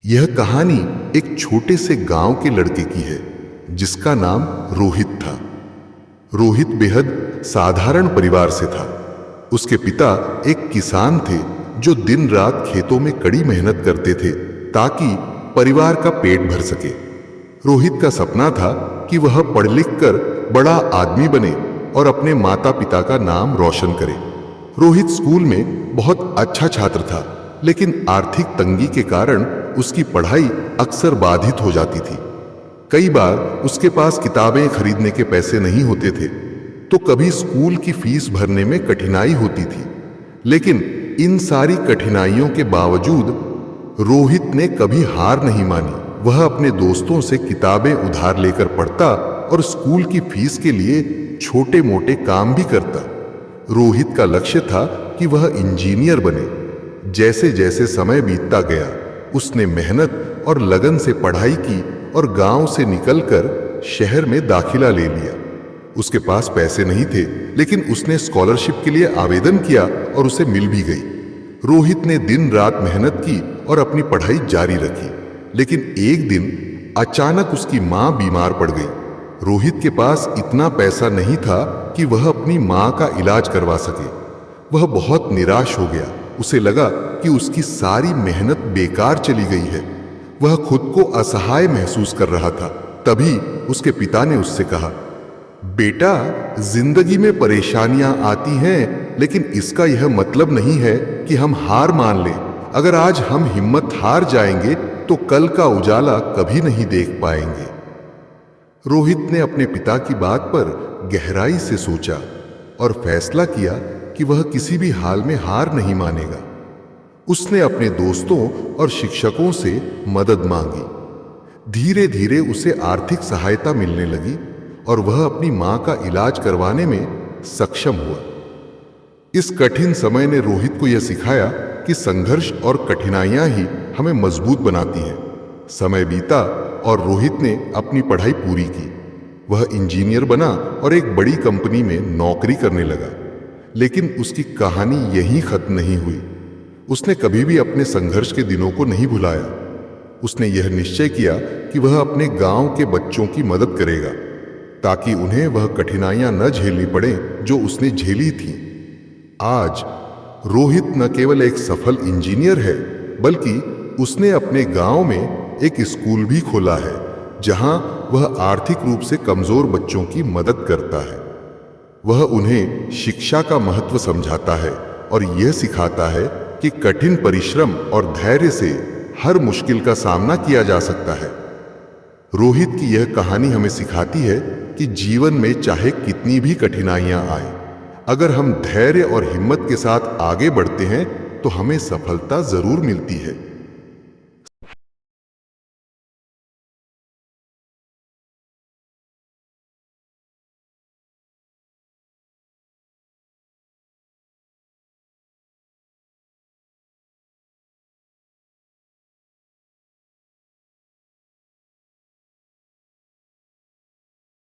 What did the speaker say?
यह कहानी एक छोटे से गांव के लड़के की है जिसका नाम रोहित था। रोहित बेहद साधारण परिवार से था। उसके पिता एक किसान थे जो दिन रात खेतों में कड़ी मेहनत करते थे ताकि परिवार का पेट भर सके। रोहित का सपना था कि वह पढ़ लिख कर बड़ा आदमी बने और अपने माता पिता का नाम रोशन करे। रोहित स्कूल में बहुत अच्छा छात्र था, लेकिन आर्थिक तंगी के कारण उसकी पढ़ाई अक्सर बाधित हो जाती थी। कई बार उसके पास किताबें खरीदने के पैसे नहीं होते थे, तो कभी स्कूल की फीस भरने में कठिनाई होती थी। लेकिन इन सारी कठिनाइयों के बावजूद रोहित ने कभी हार नहीं मानी। वह अपने दोस्तों से किताबें उधार लेकर पढ़ता और स्कूल की फीस के लिए छोटे मोटे काम भी करता। रोहित का लक्ष्य था कि वह इंजीनियर बने। जैसे जैसे समय बीतता गया, उसने मेहनत और लगन से पढ़ाई की और गांव से निकलकर शहर में दाखिला ले लिया। उसके पास पैसे नहीं थे, लेकिन उसने स्कॉलरशिप के लिए आवेदन किया और उसे मिल भी गई। रोहित ने दिन रात मेहनत की और अपनी पढ़ाई जारी रखी। लेकिन एक दिन अचानक उसकी मां बीमार पड़ गई। रोहित के पास इतना पैसा नहीं था कि वह अपनी मां का इलाज करवा सके। वह बहुत निराश हो गया। उसे लगा कि उसकी सारी मेहनत बेकार चली गई है। वह खुद को असहाय महसूस कर रहा था। तभी उसके पिता ने उससे कहा, बेटा, जिंदगी में परेशानियां आती हैं, लेकिन इसका यह मतलब नहीं है कि हम हार मान लें। अगर आज हम हिम्मत हार जाएंगे तो कल का उजाला कभी नहीं देख पाएंगे। रोहित ने अपने पिता की बात पर गहराई से सोचा और फैसला किया कि वह किसी भी हाल में हार नहीं मानेगा। उसने अपने दोस्तों और शिक्षकों से मदद मांगी। धीरे धीरे उसे आर्थिक सहायता मिलने लगी और वह अपनी मां का इलाज करवाने में सक्षम हुआ। इस कठिन समय ने रोहित को यह सिखाया कि संघर्ष और कठिनाइयां ही हमें मजबूत बनाती हैं। समय बीता और रोहित ने अपनी पढ़ाई पूरी की। वह इंजीनियर बना और एक बड़ी कंपनी में नौकरी करने लगा। लेकिन उसकी कहानी यहीं खत्म नहीं हुई। उसने कभी भी अपने संघर्ष के दिनों को नहीं भुलाया। उसने यह निश्चय किया कि वह अपने गांव के बच्चों की मदद करेगा ताकि उन्हें वह कठिनाइयां न झेलनी पड़े जो उसने झेली थीं। आज रोहित न केवल एक सफल इंजीनियर है, बल्कि उसने अपने गांव में एक स्कूल भी खोला है जहां वह आर्थिक रूप से कमजोर बच्चों की मदद करता है। वह उन्हें शिक्षा का महत्व समझाता है और यह सिखाता है कि कठिन परिश्रम और धैर्य से हर मुश्किल का सामना किया जा सकता है। रोहित की यह कहानी हमें सिखाती है कि जीवन में चाहे कितनी भी कठिनाइयां आए, अगर हम धैर्य और हिम्मत के साथ आगे बढ़ते हैं तो हमें सफलता जरूर मिलती है।